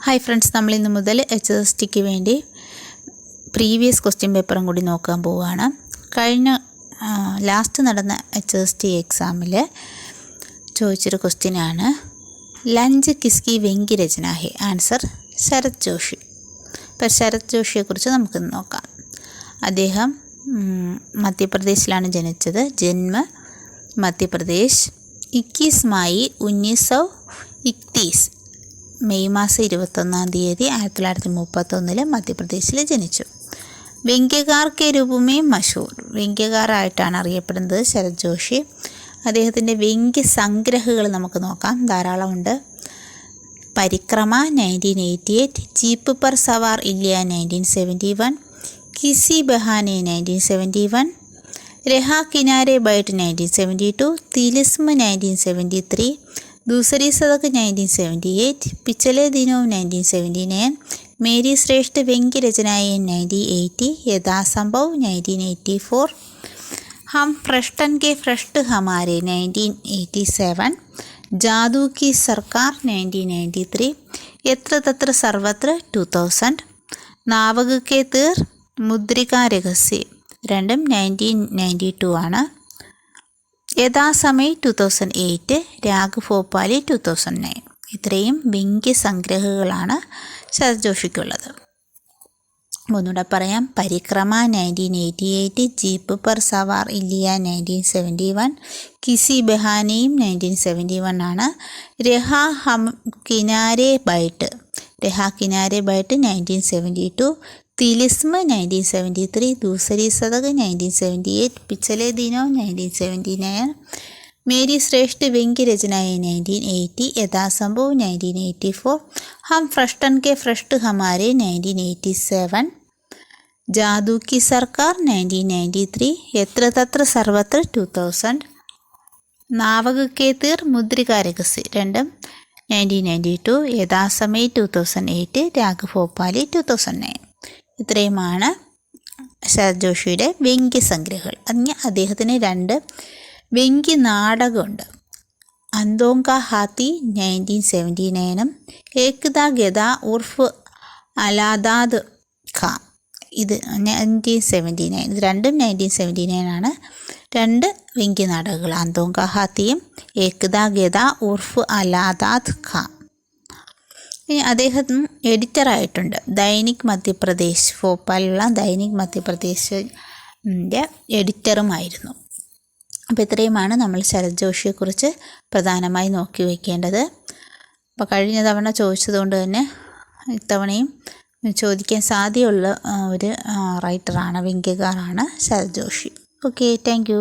Hi friends, നമ്മൾ ഇന്ന് മുതൽ HSTക്ക് വേണ്ടി പ്രീവിയസ് ക്വസ്റ്റ്യൻ പേപ്പറും കൂടി നോക്കാൻ പോവുകയാണ്. കഴിഞ്ഞ ലാസ്റ്റ് നടന്ന HST എക്സാമിൽ ചോദിച്ചൊരു ക്വസ്റ്റ്യനാണ്, ലഞ്ച് കിസ്കി വെങ്കി രചന ഹെ. ആൻസർ ശരത് ജോഷി. അപ്പോൾ ശരത് ജോഷിയെക്കുറിച്ച് നമുക്കിന്ന് നോക്കാം. അദ്ദേഹം മധ്യപ്രദേശിലാണ് ജനിച്ചത്. ജന്മ മധ്യപ്രദേശ്. 21 മെയ് 1931 മെയ് മാസം 21 തീയതി 1931 മധ്യപ്രദേശിൽ ജനിച്ചു. വ്യംഗ്യകാർ കെ രൂപമേ മഷൂർ. വ്യംഗ്യകാരായിട്ടാണ് അറിയപ്പെടുന്നത് ശരത് ജോഷി. അദ്ദേഹത്തിൻ്റെ വ്യംഗ്യ സംഗ്രഹങ്ങൾ നമുക്ക് നോക്കാം, ധാരാളമുണ്ട്. പരിക്രമ 1988, ജീപ്പ് പർ സവാർ ഇല്ലിയ 1971, കിസി ബഹാനെ 1971, രഹാ കിനാരെ ബൈട്ട് 1972, തിലിസ്മ 1973, दूसरी सदक 1978, पिछले दिनों 1979, मेरी श्रेष्ठ व्यंग्य रचनाएं 1980, यथासंभव 1984, हम फ्रस्टन के फ्रस्ट हमारे 1987, जादू की सरकार 1993, यत्र तत्र सर्वत्र 2000, नावक के तीर मुद्रिका रहस्य രണ്ടും 1992 ആണ്. യഥാസമയം 2008, രാഗ് ഭോപ്പാലി 2009. ഇത്രയും വ്യംഗ്യ സംഗ്രഹങ്ങളാണ് ശരത് ജോഷിക്കുള്ളത്. ഒന്നുകൂടെ പറയാം. പരിക്രമ 1988, ജീപ്പ് പർ സവാർ ഇല്ലിയ 1971, കിസി ബഹാനയും 1971 ആണ്. രഹാ കിനാരെ ബൈട്ട് 1972, തിലിസ്മ 1973, दूसरी सदक 1978, पिछले दिनों 1979, मेरी श्रेष्ठ व्यंग्य रचनाएं 1980, यथासंभव 1984, हम फ्रस्टन के फ्रस्ट हमारे 1987, जादू की सरकार 1993, यत्र तत्र सर्वत्र 2000, नावक के तीर मुद्रिका रहस्य രണ്ടും 1992, യഥാസമയം 2008, രാഗ് ഭോപ്പാലി 2009. ഇത്രയുമാണ് ശരത് ജോഷിയുടെ വ്യംഗ്യ സംഗ്രഹങ്ങൾ. അദ്ദേഹത്തിന് 2 വ്യംഗ്യ നാടകമുണ്ട്. അന്തോങ്ക ഹാത്തി 1979, ഏക് ദ ഗദ ഉർഫ് അലാദാദ് ഖാ ഇത് 1979. ഇത് രണ്ടും 1979 ആണ്. 2 വ്യംഗ്യ നാടകങ്ങൾ, അന്തോങ്ക ഹാത്തിയും ഏക് ദ ഗദ ഉർഫ് അലാദാദ് ഖാ. ഇനി അദ്ദേഹം എഡിറ്ററായിട്ടുണ്ട്. ദൈനിക് മധ്യപ്രദേശ്, ഭോപ്പാലിലുള്ള ദൈനിക് മധ്യപ്രദേശിൻ്റെ എഡിറ്ററുമായിരുന്നു. അപ്പോൾ ഇത്രയുമാണ് നമ്മൾ ശരത് ജോഷിയെക്കുറിച്ച് പ്രധാനമായി നോക്കി വയ്ക്കേണ്ടത്. അപ്പോൾ കഴിഞ്ഞ തവണ ചോദിച്ചതുകൊണ്ട് തന്നെ ഇത്തവണയും ചോദിക്കാൻ സാധ്യതയുള്ള ഒരു റൈറ്ററാണ്, വ്യംഗ്യകാരാണ് Sharad Joshi. Okay, thank U.